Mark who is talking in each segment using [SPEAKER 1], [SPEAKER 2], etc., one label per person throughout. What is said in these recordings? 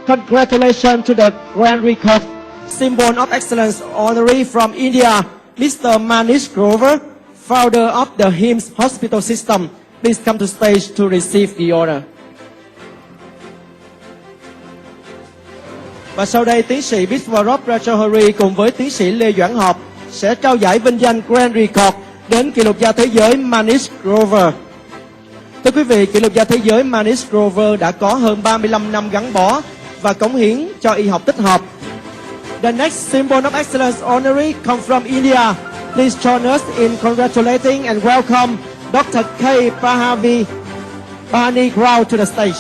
[SPEAKER 1] Congratulations to the Grand Record Symbol of Excellence honoree from India, Mr. Manish Grover, founder of the HIMSS Hospital System. Please come to stage to receive the honor. Và sau đây, tiến sĩ Biswarop Rajahari cùng với tiến sĩ Lê Doãn Hợp sẽ trao giải vinh danh Grand Record đến kỷ lục gia thế giới Manish Grover. Thưa quý vị, kỷ lục gia thế giới Manish Grover đã có hơn 35 năm gắn bó và cống hiến cho y học tích hợp. The next symbol of excellence honoree come from India. Please join us in congratulating and welcome Dr. K. Bahani Rao to the stage.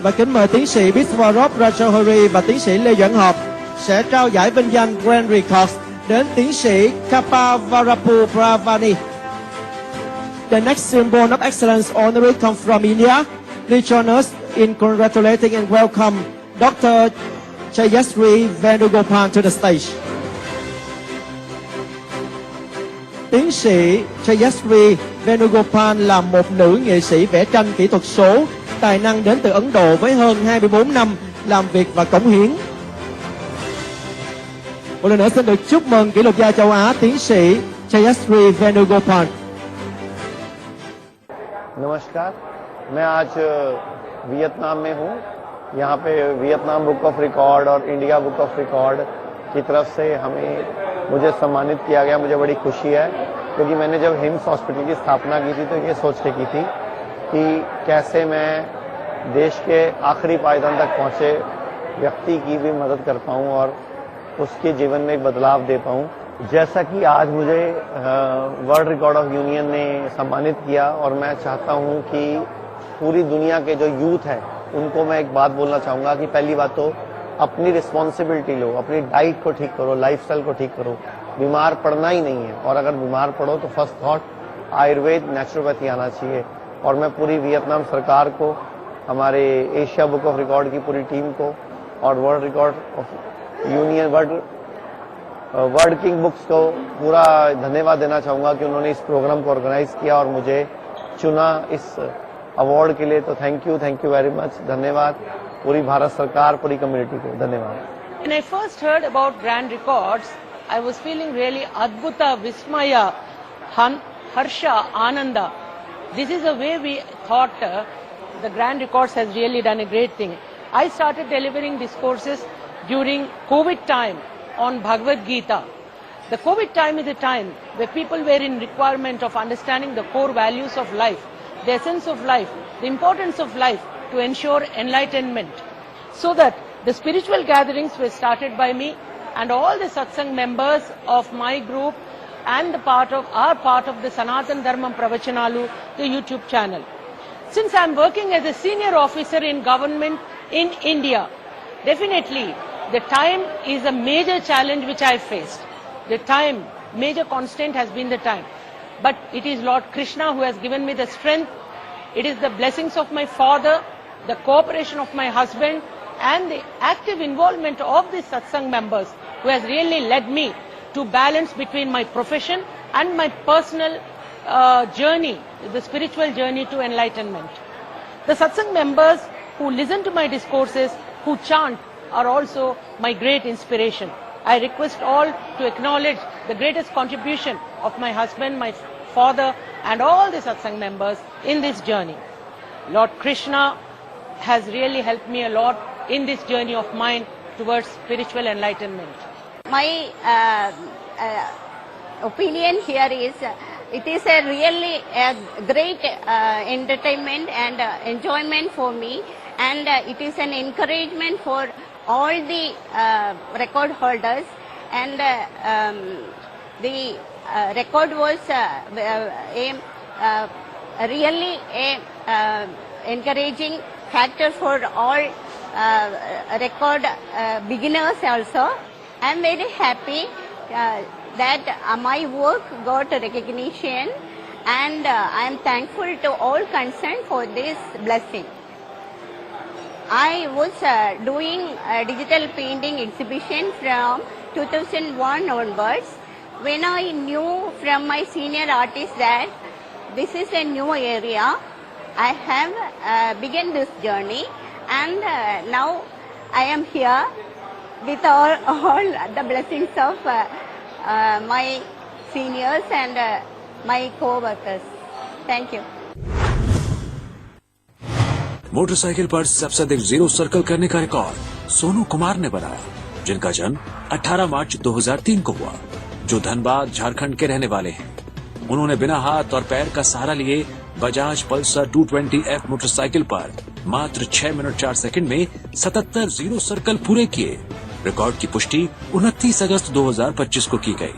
[SPEAKER 1] Và kính mời tiến sĩ Biswarop Rajahari và tiến sĩ Lê Doãn Hợp sẽ trao giải vinh danh Grand Records đến tiến sĩ Kapavarapu Pravani. The next symbol of excellence honoree come from India. Please join us in congratulating and welcome Dr. Chayasri Venugopal to the stage. Tiến sĩ Chayasri Venugopal là một nữ nghệ sĩ vẽ tranh kỹ thuật số, tài năng đến từ Ấn Độ với hơn 24 năm làm việc và cống hiến. Một lần nữa xin được chúc mừng kỷ lục gia châu Á tiến sĩ Chayasri Venugopal.
[SPEAKER 2] नमस्कार, मैं आज Vietnam में हूँ। यहाँ पे Vietnam book of record और India book of record की तरफ से मुझे सम्मानित किया गया। मुझे बड़ी खुशी है क्योंकि मैंने जब हिम्स हॉस्पिटल की स्थापना की थी तो ये सोच के की थी कि कैसे मैं देश के आखिरी पायदान तक पहुँचे व्यक्ति की भी मदद कर पाऊँ और उसके जीवन में एक बदलाव दे पाऊँ। जैसा कि आज मुझे वर्ल्ड रिकॉर्ड ऑफ यूनियन ने सम्मानित किया और मैं चाहता हूं कि पूरी दुनिया के जो यूथ है उनको मैं एक बात बोलना चाहूँगा कि पहली बात तो अपनी रिस्पॉन्सिबिलिटी लो, अपनी डाइट को ठीक करो, लाइफस्टाइल को ठीक करो। बीमार पड़ना ही नहीं है और अगर बीमार पड़ो तो फर्स्ट थॉट आयुर्वेद नेचुरोपैथी आना चाहिए। और मैं पूरी वियतनाम सरकार को, हमारे एशिया बुक ऑफ रिकॉर्ड की पूरी टीम को और world record of union world king books को पूरा धन्यवाद देना चाहूँगा कि उन्होंने इस प्रोग्राम को ऑर्गेनाइज किया और मुझे चुना इस अवार्ड के लिए। तो थैंक यू वेरी मच। धन्यवाद पूरी भारत सरकार, पूरी कम्युनिटी को धन्यवाद।
[SPEAKER 3] When I first heard about Grand Records, I was feeling really Adbhuta, Vismaya, Harsha, Ananda. This is the way we thought the Grand Records has really done a great thing. I started delivering discourses during COVID time on Bhagavad Gita. The COVID time is a time where people were in requirement of understanding the core values of life, the essence of life, the importance of life to ensure enlightenment. So that the spiritual gatherings were started by me and all the satsang members of my group and are part of the Sanatan Dharmam Pravachanalu, the YouTube channel. Since I am working as a senior officer in government in India, definitely the time is a major challenge which I faced. The time, major constant has been the time. But it is Lord Krishna who has given me the strength. It is the blessings of my father, the cooperation of my husband, and the active involvement of the satsang members who has really led me to balance between my profession and my personal journey, the spiritual journey to enlightenment. The satsang members who listen to my discourses, who chant, are also my great inspiration. I request all to acknowledge the greatest contribution of my husband, my father, and all the satsang members in this journey. Lord Krishna has really helped me a lot in this journey of mine towards spiritual enlightenment.
[SPEAKER 4] My opinion here is it is a really a great entertainment and enjoyment for me, and it is an encouragement for all the record holders, and the record was really a encouraging factor for all record beginners also. I am very happy that my work got recognition, and I am thankful to all concerned for this blessing. I was doing a digital painting exhibition from 2001 onwards. When I knew from my senior artist that this is a new area, I have begun this journey, and now I am here with all the blessings of my seniors and my co-workers. Thank you.
[SPEAKER 5] Motorcycle पर सबसे अधिक zero circle करने का record Sonu Kumar ने बनाया, जिनका जन्म 18 मार्च 2003 को हुआ, जो धनबाद झारखंड के रहने वाले हैं। उन्होंने बिना हाथ और पैर का सहारा लिए बजाज पल्सर 220F मोटरसाइकिल पर मात्र 6 मिनट 4 सेकंड में 77 जीरो सर्कल पूरे किए। रिकॉर्ड की पुष्टि 29 अगस्त 2025 को की गई।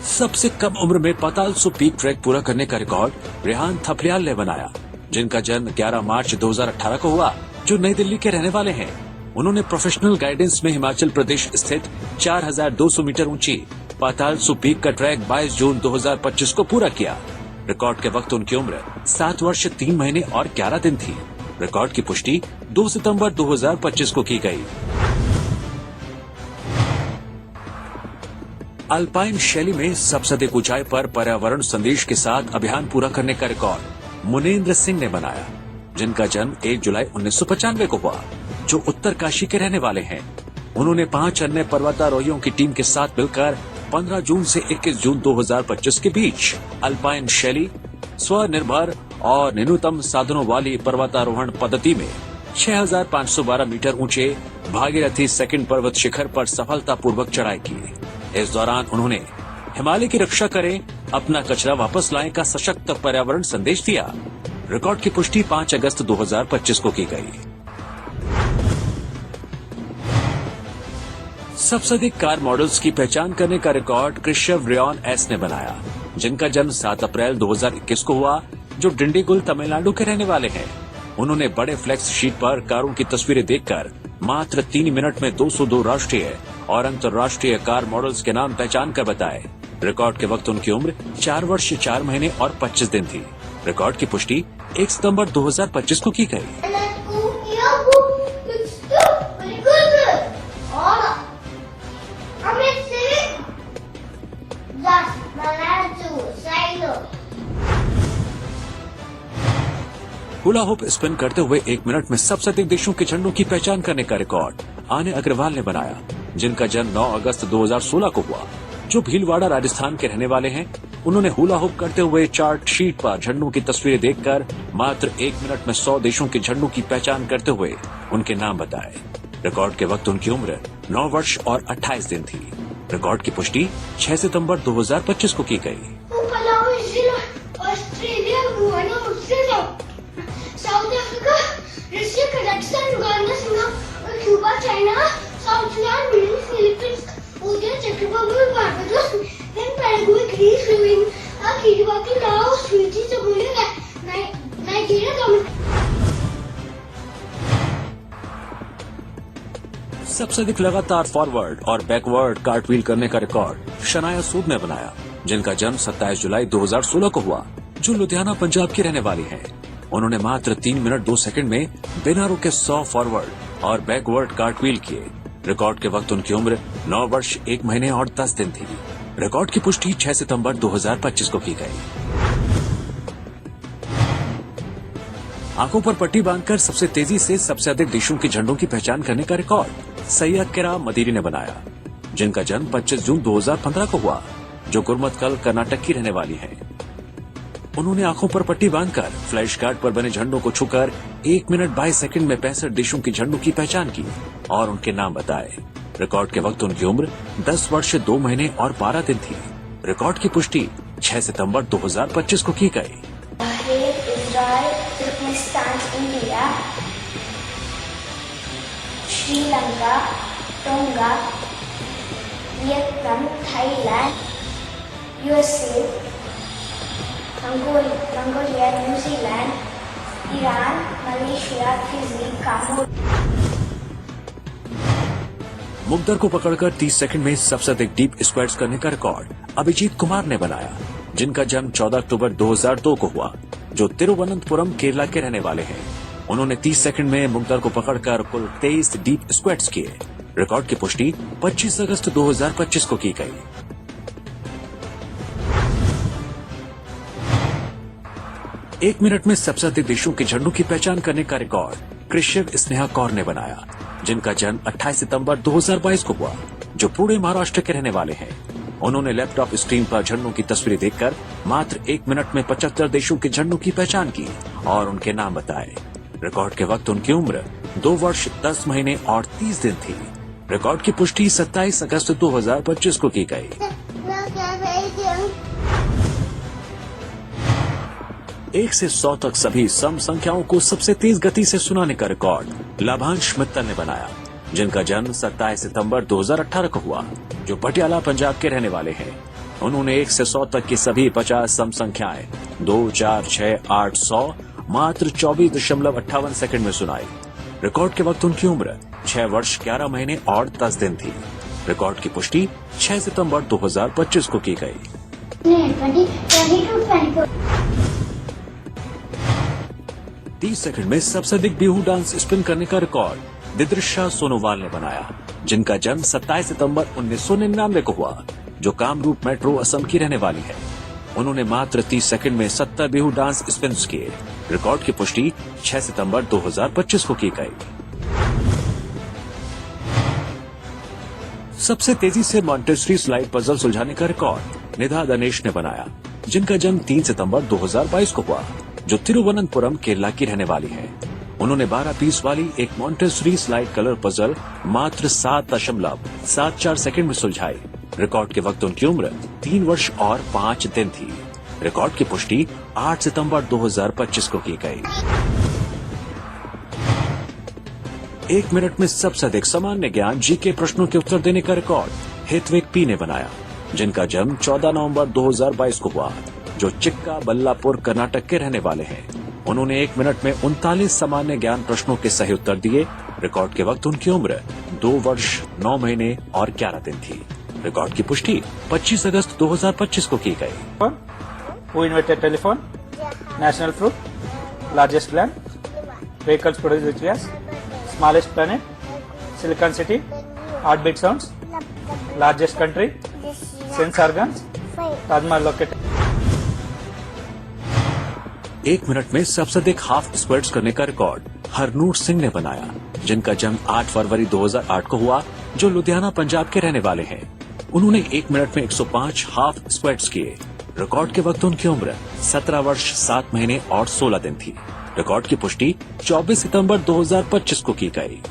[SPEAKER 5] सबसे कम उम्र में पाताल सो पीक ट्रैक पूरा करने का रिकॉर्ड रेहान थपलियाल ने बनाया, जिनका जन्म 11 मार्च 2018 को हुआ, जो नई दिल्ली के रहने वाले हैं। उन्होंने प्रोफेशनल गाइडेंस में हिमाचल प्रदेश स्थित 4200 मीटर ऊंची पाताल सो पीक का ट्रैक 22 जून 2025 को पूरा किया। रिकॉर्ड के वक्त उनकी उम्र 7 वर्ष 3 महीने और 11 दिन थी। रिकॉर्ड की पुष्टि 2 सितंबर 2025 को की गई। अल्पाइन शैली में सबसे अधिक ऊंचाई पर पर्यावरण संदेश के साथ अभियान पूरा करने का रिकॉर्ड मुनेन्द्र सिंह ने बनाया, जिनका जन्म 1 जुलाई 1995 को हुआ, जो उत्तरकाशी के रहने वाले हैं। उन्होंने 5 अन्य पर्वतारोहियों की टीम के साथ मिलकर 15 जून से 21 जून 2025 के बीच अल्पाइन शैली, स्वनिर्भर और न्यूनतम साधनों वाली पर्वतारोहण पद्धति में 6512 मीटर ऊंचे भागीरथी सेकंड पर्वत शिखर पर सफलतापूर्वक चढ़ाई की। इस दौरान उन्होंने हिमालय की रक्षा करें, अपना कचरा वापस लाएं का सशक्त पर्यावरण संदेश दिया। रिकॉर्ड की पुष्टि 5 अगस्त 2025 को की गई। सबसे अधिक कार मॉडल्स की पहचान करने का रिकॉर्ड कृष्व रेयन एस ने बनाया, जिनका जन्म 7 अप्रैल 2021 को हुआ, जो डिंडीगुल तमिलनाडु के रहने वाले हैं। उन्होंने बड़े फ्लेक्स शीट पर कारों की तस्वीरें देखकर मात्र 3 मिनट में 202 राष्ट्रीय और अंतर्राष्ट्रीय कार मॉडल्स के नाम पहचान कर बताए। रिकॉर्ड के वक्त उनकी उम्र 4 वर्ष 4 महीने और 25 दिन थी। रिकॉर्ड की पुष्टि 1 सितंबर 2025 को की गई। हुला हुप स्पिन करते हुए 1 मिनट में सबसे अधिक देशों के झंडों की पहचान करने का रिकॉर्ड आने अग्रवाल ने बनाया, जिनका जन्म 9 अगस्त 2016 को हुआ, जो भीलवाड़ा राजस्थान के रहने वाले हैं। उन्होंने हुला हुप करते हुए चार्ट शीट पर झंडों की तस्वीरें देखकर मात्र 1 मिनट में 100 देशों के झंडों की पहचान करते हुए उनके नाम बताए। रिकॉर्ड के वक्त उनकी उम्र 9 वर्ष और 28 दिन थी। रिकॉर्ड की पुष्टि 6 सितंबर 2025 को की गई।
[SPEAKER 6] South Africa, Russia, Kazakhstan, Uganda, Singapore, Cuba, China, South Sudan, Philippines, Uzbekistan, चेक Republic, Barbados, then Paraguay, Greece, Slovenia, Kyrgyzstan, Laos, Fiji, Somalia, Nigeria.
[SPEAKER 5] सबसे अधिक लगातार फॉरवर्ड और बैकवर्ड कार्टव्हील करने का रिकॉर्ड शनाया सूद ने बनाया, जिनका जन्म 27 जुलाई 2016 को हुआ, जो लुधियाना पंजाब की रहने वाली है। उन्होंने मात्र 3 मिनट 2 सेकंड में बिना रुके 100 फॉरवर्ड और बैकवर्ड कार्टव्हील किए। रिकॉर्ड के वक्त उनकी उम्र 9 वर्ष 1 महीने और 10 दिन थी। रिकॉर्ड की पुष्टि 6 सितंबर 2025 को की गई। आंखों पर पट्टी बांधकर सबसे तेजी से सबसे अधिक देशों के झंडों की पहचान करने का रिकॉर्ड सैयद किरा मदीरी ने बनाया, जिनका जन्म 25 जून 2015 को हुआ, जो गुरमतकल कर्नाटक की रहने वाली हैं। उन्होंने आंखों पर पट्टी बांधकर फ्लैश कार्ड पर बने झंडों को छूकर 1 मिनट 22 सेकंड में 65 देशों की झंडों की पहचान की और उनके नाम बताए। रिकॉर्ड के वक्त उनकी उम्र 10 वर्ष 2 महीने और 12 दिन थी। रिकॉर्ड की पुष्टि 6 सितंबर 2025 को की गई।
[SPEAKER 6] Israel, Turkmenistan, India, Sri Lanka, Tonga, Vietnam, Thailand, USA, Mongolia, New Zealand, Iran, Malaysia, Fiji, Comoros.
[SPEAKER 5] मुग्दर को पकड़कर 30 सेकंड में सबसे अधिक डीप स्क्वैट्स करने का रिकॉर्ड अभिजीत कुमार ने बनाया, जिनका जन्म 14 अक्टूबर 2002 को हुआ, जो तिरुवनंतपुरम केरला के रहने वाले हैं। उन्होंने 30 सेकंड में मुग्दर को पकड़कर कुल 23 डीप स्क्वैट्स किए। रिकॉर्ड की पुष्टि 25 अगस्त 2025 को की गई। 1 मिनट में सबसे अधिक देशों के झंडों की पहचान करने का रिकॉर्ड कृष्ण स्नेहा कौर ने बनाया, जिनका जन्म 28 सितंबर 2022 को हुआ, जो पुणे महाराष्ट्र के रहने वाले हैं। उन्होंने लैपटॉप स्क्रीन पर झंडों की तस्वीरें देखकर मात्र 1 मिनट में 75 देशों के झंडों की पहचान की और उनके नाम बताए। रिकॉर्ड के वक्त उनकी उम्र 2 वर्ष 10 महीने और 30 दिन थी। रिकॉर्ड की पुष्टि 27 अगस्त 2025 को की गई। 1 से 100 तक सभी सम संख्याओं को सबसे तेज गति से सुनाने का रिकॉर्ड लाभांश मित्तल ने बनाया, जिनका जन्म 27 सितंबर 2018 को हुआ, जो पटियाला पंजाब के रहने वाले हैं। उन्होंने 1 से 100 तक की सभी 50 सम संख्याएं 2, 4, 6, 8, 100 मात्र 24.58 सेकंड में सुनाई। रिकॉर्ड के वक्त उनकी उम्र 6 वर्ष 11 महीने और 10 दिन थी। रिकॉर्ड की पुष्टि 6 सितंबर 2025 को की गई। 30 सेकंड में सबसे अधिक बिहू डांस स्पिन करने का रिकॉर्ड दिदृशा सोनोवाल ने बनाया, जिनका जन्म 27 सितंबर 1999 को हुआ, जो कामरूप मेट्रो असम की रहने वाली है। उन्होंने मात्र 30 सेकंड में 70 बिहू डांस स्पिन किए। रिकॉर्ड की पुष्टि 6 सितंबर 2025 को की गई। सबसे तेजी से मॉन्टेसरी स्लाइड पजल सुलझाने का रिकॉर्ड निधा दिनेश ने बनाया, जिनका जन्म 3 सितंबर 2022 को हुआ, जो तिरुवनंतपुरम केरला की रहने वाली है। उन्होंने 12 पीस वाली एक मॉन्टेसरी स्लाइड कलर पजल मात्र 7.74 सेकंड में सुलझाई। रिकॉर्ड के वक्त उनकी उम्र 3 वर्ष और 5 दिन थी। रिकॉर्ड की पुष्टि 8 सितंबर 2025 को की गई। 1 मिनट में सबसे अधिक सामान्य ज्ञान जीके प्रश्नों के उत्तर देने का रिकॉर्ड हेतविक पी ने बनाया, जिनका जन्म 14 नवंबर 2022 को हुआ, जो चिक्का बल्लापुर कर्नाटक के रहने वाले हैं। उन्होंने 1 मिनट में 39 सामान्य ज्ञान प्रश्नों के सही उत्तर दिए। रिकॉर्ड के वक्त उनकी उम्र 2 वर्ष 9 महीने और 11 दिन थी। रिकॉर्ड की पुष्टि 25 अगस्त 2025 को की गई।
[SPEAKER 7] Who invented telephone? National fruit? Largest plant? Vehicles produced which gas? Smallest planet? Silicon city? Heartbeat sounds? Largest country? Sense organs? Taj Mahal located.
[SPEAKER 5] 1 minute में सबसे अधिक हाफ स्क्वाट्स करने का रिकॉर्ड हरनूर सिंह ने बनाया, जिनका जन्म 8 फरवरी 2008 को हुआ, जो लुधियाना पंजाब के रहने वाले हैं। उन्होंने 1 मिनट में 105 हाफ स्क्वाट्स किए। रिकॉर्ड के वक्त उनकी उम्र 17 वर्ष 7 महीने और 16 दिन थी। रिकॉर्ड की पुष्टि 24 सितंबर 2025 को की गई।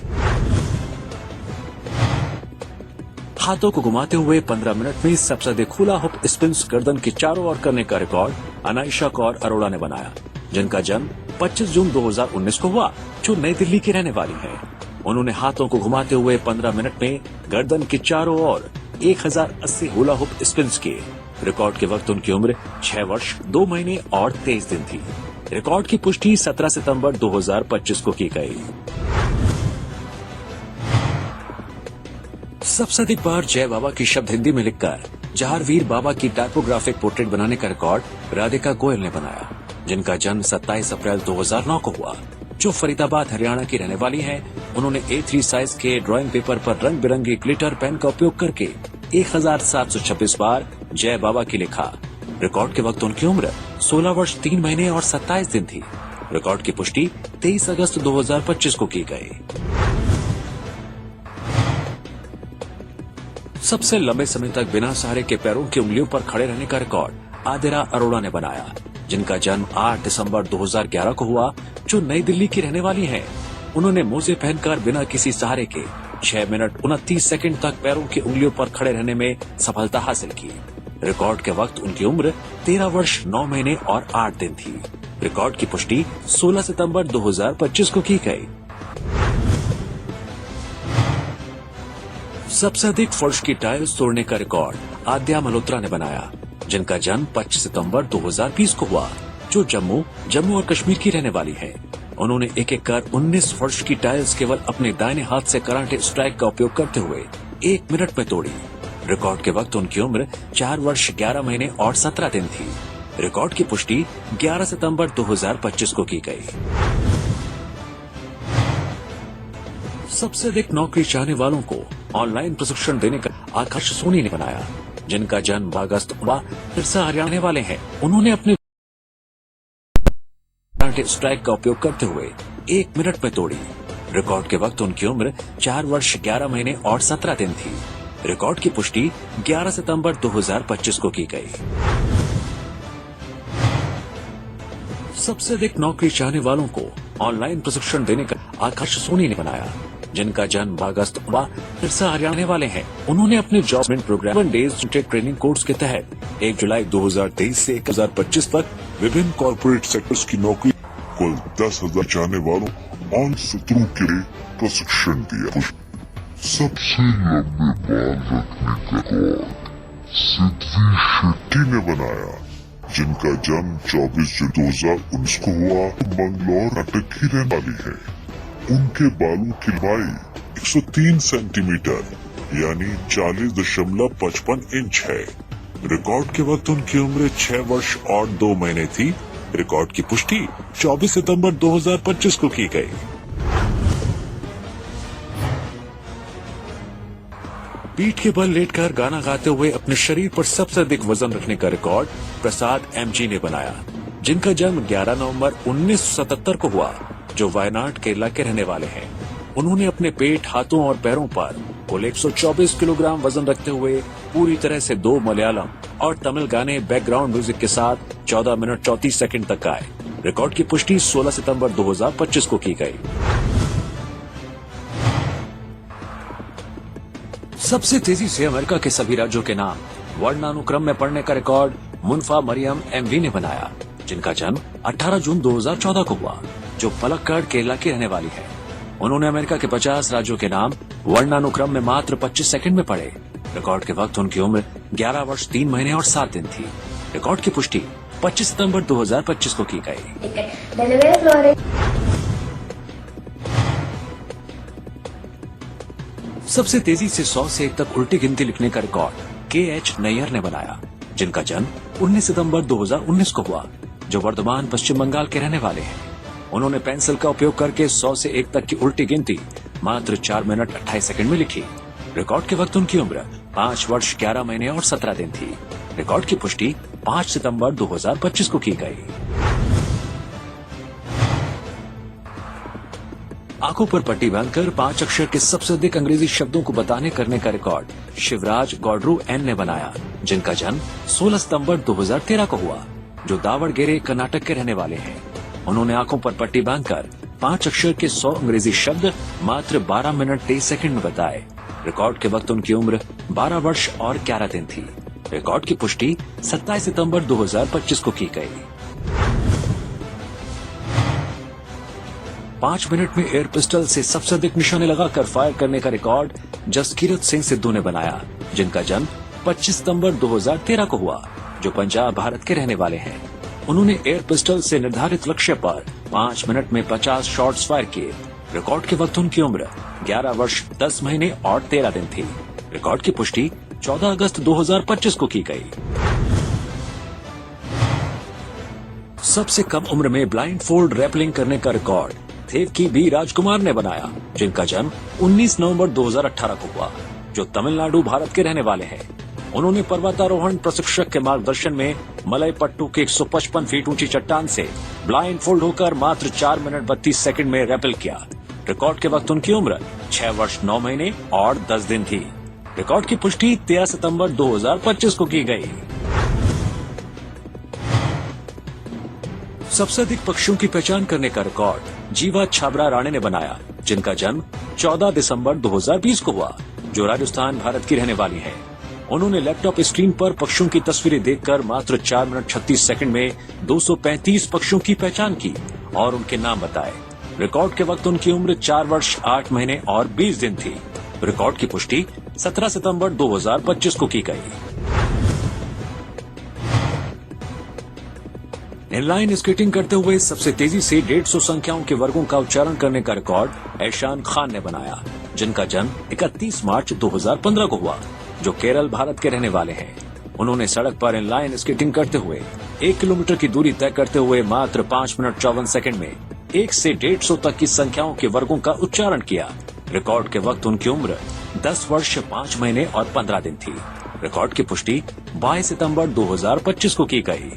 [SPEAKER 5] हाथों को घुमाते हुए 15 मिनट में सबसे अधिक हुला हुप स्पिन्स गर्दन के चारों ओर करने का रिकॉर्ड अनाइशा कौर अरोड़ा ने बनाया, जिनका जन्म 25 जून 2019 को हुआ, जो नई दिल्ली की रहने वाली है। उन्होंने हाथों को घुमाते हुए 15 मिनट में गर्दन के चारों ओर 1080 हुला हुप स्पिन्स किए। रिकॉर्ड के वक्त उनकी उम्र 6 वर्ष 2 महीने और 23 दिन थी। रिकॉर्ड की पुष्टि 17 सितंबर 2025 को की गई। सबसे अधिक बार जय बाबा की शब्द हिंदी में लिखकर जहारवीर बाबा की टाइपोग्राफिक पोर्ट्रेट बनाने का रिकॉर्ड राधिका गोयल ने बनाया, जिनका जन्म 27 अप्रैल 2009 को हुआ, जो फरीदाबाद हरियाणा की रहने वाली हैं। उन्होंने A3 साइज के ड्राइंग पेपर पर रंग बिरंगे ग्लिटर पेन का उपयोग करके 1726 बार जय बाबा की लिखा। रिकॉर्ड के वक्त उनकी उम्र 16 वर्ष 3 महीने और 27 दिन थी। रिकॉर्ड की पुष्टि 23 अगस्त 2025 को की गई। सबसे लंबे समय तक बिना सहारे के पैरों की उंगलियों पर खड़े रहने का रिकॉर्ड आदिरा अरोड़ा ने बनाया, जिनका जन्म 8 दिसंबर 2011 को हुआ, जो नई दिल्ली की रहने वाली हैं। उन्होंने मोजे पहनकर बिना किसी सहारे के 6 मिनट 29 सेकंड तक पैरों की उंगलियों पर खड़े रहने में सफलता हासिल की। रिकॉर्ड के वक्त उनकी उम्र 13 वर्ष 9 महीने और 8 दिन थी। रिकॉर्ड की पुष्टि 16 सितंबर 2025 को की गई। सबसे अधिक फर्श की टाइल्स तोड़ने का रिकॉर्ड आद्या मल्होत्रा ने बनाया, जिनका जन्म 25 सितंबर 2020 को हुआ, जो जम्मू और कश्मीर की रहने वाली है। उन्होंने एक कर 19 फर्श की टाइल्स केवल अपने दाहिने हाथ से कराटे स्ट्राइक का उपयोग करते हुए 1 मिनट में तोड़ी। रिकॉर्ड के वक्त उनकी उम्र 4 वर्ष 11 महीने और 17 दिन थी। रिकॉर्ड की पुष्टि 11 सितंबर 2025 को की गई। सबसे अधिक नौकरी चाहने वालों को ऑनलाइन प्रशिक्षण देने का आकाश सोनी ने बनाया, जिनका जन्म अगस्त सिरसा हरियाणा वाले हैं। उन्होंने अपने घंटे स्ट्राइक का उपयोग करते हुए 1 मिनट में तोड़ी। रिकॉर्ड के वक्त उनकी उम्र 4 वर्ष 11 महीने और 17 दिन थी। रिकॉर्ड की पुष्टि 11 सितंबर 2025 को की गई। सबसे अधिक नौकरी चाहने वालों को ऑनलाइन प्रशिक्षण देने का आकाश सोनी ने बनाया, जिनका जन्म अगस्त सिरसा हरियाणा वाले हैं। उन्होंने अपने job program 7 days training course के तहत 1 जुलाई 2023 से 2025 तक विभिन्न कॉर्पोरेट सेक्टर्स की नौकरी
[SPEAKER 8] कुल 10,000 चाहने वालों और शत्रु के लिए प्रशिक्षण दिया। सबसे लंबे बाल रखने का रिकॉर्ड सिद्धि शेट्टी ने बनाया, जिनका जन्म 24 जून 2019 को हुआ। मंगलौर कर्नाटक की रहने वाली है। उनके बालों की लंबाई 103 सेंटीमीटर यानी 40.55 इंच है। रिकॉर्ड के वक्त उनकी उम्र 6 वर्ष और 2 महीने थी। रिकॉर्ड की पुष्टि 24 सितंबर 2025 को की गई। पीठ के बल लेटकर गाना गाते हुए अपने शरीर पर सबसे अधिक वजन रखने का रिकॉर्ड प्रसाद एमजी ने बनाया, जिनका जन्म 11 नवंबर 1977 को हुआ, जो वायनाड केरला के रहने वाले हैं। उन्होंने अपने पेट, हाथों और पैरों पर कुल 124 किलोग्राम वजन रखते हुए पूरी तरह से 2 मलयालम और तमिल गाने बैकग्राउंड म्यूजिक के साथ 14 मिनट 34 सेकंड तक गाए। रिकॉर्ड की पुष्टि 16 सितंबर 2025 को की गई। सबसे तेजी से अमेरिका के सभी राज्यों के नाम वर्णानुक्रम में पढ़ने का रिकॉर्ड मुनफा मरियम एमवी ने बनाया, जिनका जन्म 18 जून 2014 को हुआ, जो पलक्कड़ केरला की रहने वाली है। उन्होंने अमेरिका के 50 राज्यों के नाम वर्णानुक्रम में मात्र 25 सेकंड में पढ़े। रिकॉर्ड के वक्त उनकी उम्र 11 वर्ष 3 महीने और 7 दिन थी। रिकॉर्ड की पुष्टि 25 सितंबर 2025 को की गई। सबसे तेजी से 100 से 1 तक उल्टी गिनती लिखने का रिकॉर्ड KH नैयर ने बनाया, जिनका जन्म 19 सितंबर 2019 को हुआ, जो वर्तमान पश्चिम बंगाल के रहने वाले हैं। उन्होंने पेंसिल का उपयोग करके 100 से 1 तक की उल्टी गिनती मात्र 4 मिनट 28 सेकंड में लिखी। रिकॉर्ड के वक्त उनकी उम्र 5 वर्ष 11 महीने और 17 दिन थी। रिकॉर्ड की पुष्टि 5 सितंबर 2025 को की गई। आंखों पर पट्टी बांधकर 5 अक्षर के सबसे अधिक अंग्रेजी शब्दों को बताने करने का रिकॉर्ड शिवराज गौडरू एन ने बनाया, जिनका जन्म 16 सितंबर 2013 को हुआ, जो दावड़गेरे कर्नाटक के रहने वाले हैं। उन्होंने आंखों पर पट्टी बांधकर 5 अक्षर के 100 अंग्रेजी शब्द मात्र 12 मिनट 23 सेकंड में बताए। रिकॉर्ड के वक्त उनकी उम्र 12 वर्ष और 11 दिन थी। रिकॉर्ड की पुष्टि 27 सितंबर 2025 को की गई। 5 मिनट में एयर पिस्टल से सबसे अधिक निशाने लगाकर फायर करने का रिकॉर्ड जसकीरत सिंह सिद्धू ने बनाया, जिनका जन्म 25 सितंबर 2013 को हुआ, जो पंजाब भारत के रहने वाले हैं। उन्होंने एयर पिस्टल से निर्धारित लक्ष्य पर 5 मिनट में 50 शॉट्स फायर किए। रिकॉर्ड के वक्त उनकी उम्र 11 वर्ष 10 महीने और 13 दिन थी। रिकॉर्ड की पुष्टि 14 अगस्त 2025 को की गई। सबसे कम उम्र में ब्लाइंड फोल्ड रैपलिंग करने का रिकॉर्ड देवकी बी राजकुमार ने बनाया, जिनका जन्म 19 नवंबर 2018 को हुआ, जो तमिलनाडु भारत के रहने वाले हैं। उन्होंने पर्वतारोहण प्रशिक्षक के मार्गदर्शन में मलय पट्टू के 155 फीट ऊंची चट्टान से ब्लाइंड फोल्ड होकर मात्र 4 मिनट 32 सेकंड में रैपल किया। रिकॉर्ड के वक्त उनकी उम्र 6 वर्ष 9 महीने और 10 दिन थी। रिकॉर्ड की पुष्टि 13 सितंबर 2025 को की गई। सबसे अधिक पक्षियों की पहचान करने का रिकॉर्ड जीवा छाबड़ा राणे ने बनाया, जिनका जन्म 14 दिसंबर 2020 को हुआ, जो राजस्थान भारत की रहने वाली हैं। उन्होंने लैपटॉप स्क्रीन पर पक्षियों की तस्वीरें देखकर मात्र 4 मिनट 36 सेकंड में 235 पक्षियों की पहचान की और उनके नाम बताए। रिकॉर्ड के वक्त उनकी उम्र 4 वर्ष 8 महीने और 20 दिन थी। रिकॉर्ड की पुष्टि 17 सितंबर 2025 को की गई। इनलाइन स्केटिंग करते हुए सबसे तेजी से 150 संख्याओं के वर्गों का उच्चारण करने का रिकॉर्ड ऐशान खान ने बनाया, जिनका जन्म 31 मार्च 2015 को हुआ, जो केरल भारत के रहने वाले हैं। उन्होंने सड़क पर इनलाइन स्केटिंग करते हुए 1 किलोमीटर की दूरी तय करते हुए मात्र 5 मिनट 54 सेकंड में 1 से 150 तक की संख्याओं के वर्गों का उच्चारण किया। रिकॉर्ड के वक्त उनकी उम्र 10 वर्ष 5 महीने और 15 दिन थी। रिकॉर्ड की पुष्टि 22 सितंबर 2025 को की गई।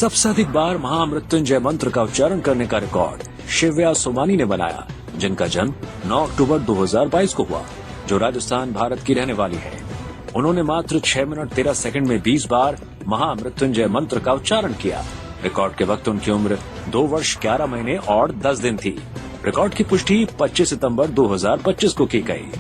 [SPEAKER 5] सबसे अधिक बार महामृत्युंजय मंत्र का उच्चारण करने का रिकॉर्ड शिव्या सोमानी ने बनाया, जिनका जन्म 9 अक्टूबर 2022 को हुआ, जो राजस्थान भारत की रहने वाली है। उन्होंने मात्र 6 मिनट 13 सेकंड में 20 बार महामृत्युंजय मंत्र का उच्चारण किया। रिकॉर्ड के वक्त उनकी उम्र 2 वर्ष 11 महीने और 10 दिन थी। रिकॉर्ड की पुष्टि 25 सितंबर 2025 को की गई।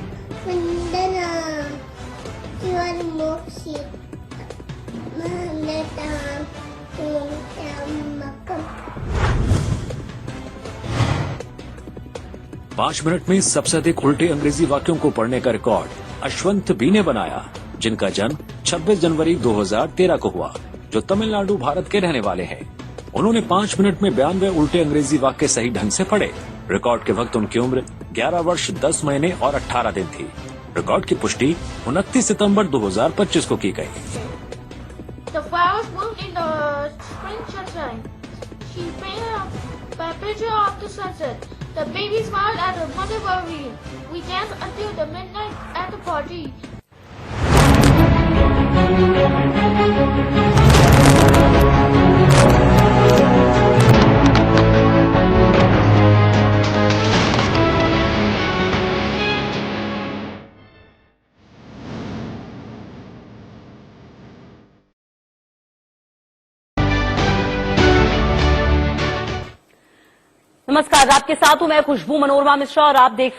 [SPEAKER 5] 5 मिनट में सबसे अधिक उल्टे अंग्रेजी वाक्यों को पढ़ने का रिकॉर्ड अश्वंत बी ने बनाया, जिनका जन्म 26 जनवरी 2013 को हुआ, जो तमिलनाडु भारत के रहने वाले हैं। उन्होंने 5 मिनट में 92 उल्टे अंग्रेजी वाक्य सही ढंग से पढ़े। रिकॉर्ड के वक्त उनकी उम्र 11 वर्ष 10 महीने और 18 दिन थी। रिकॉर्ड की पुष्टि 29 सितंबर 2025 को की गई।
[SPEAKER 6] The flowers bloomed in the spring sunshine. She painted a picture of the sunset. The baby smiled at her mother while reading. We danced until the midnight at the party.
[SPEAKER 9] नमस्कार, आपके साथ हूं मैं खुशबू मनोरमा मिश्रा और आप देख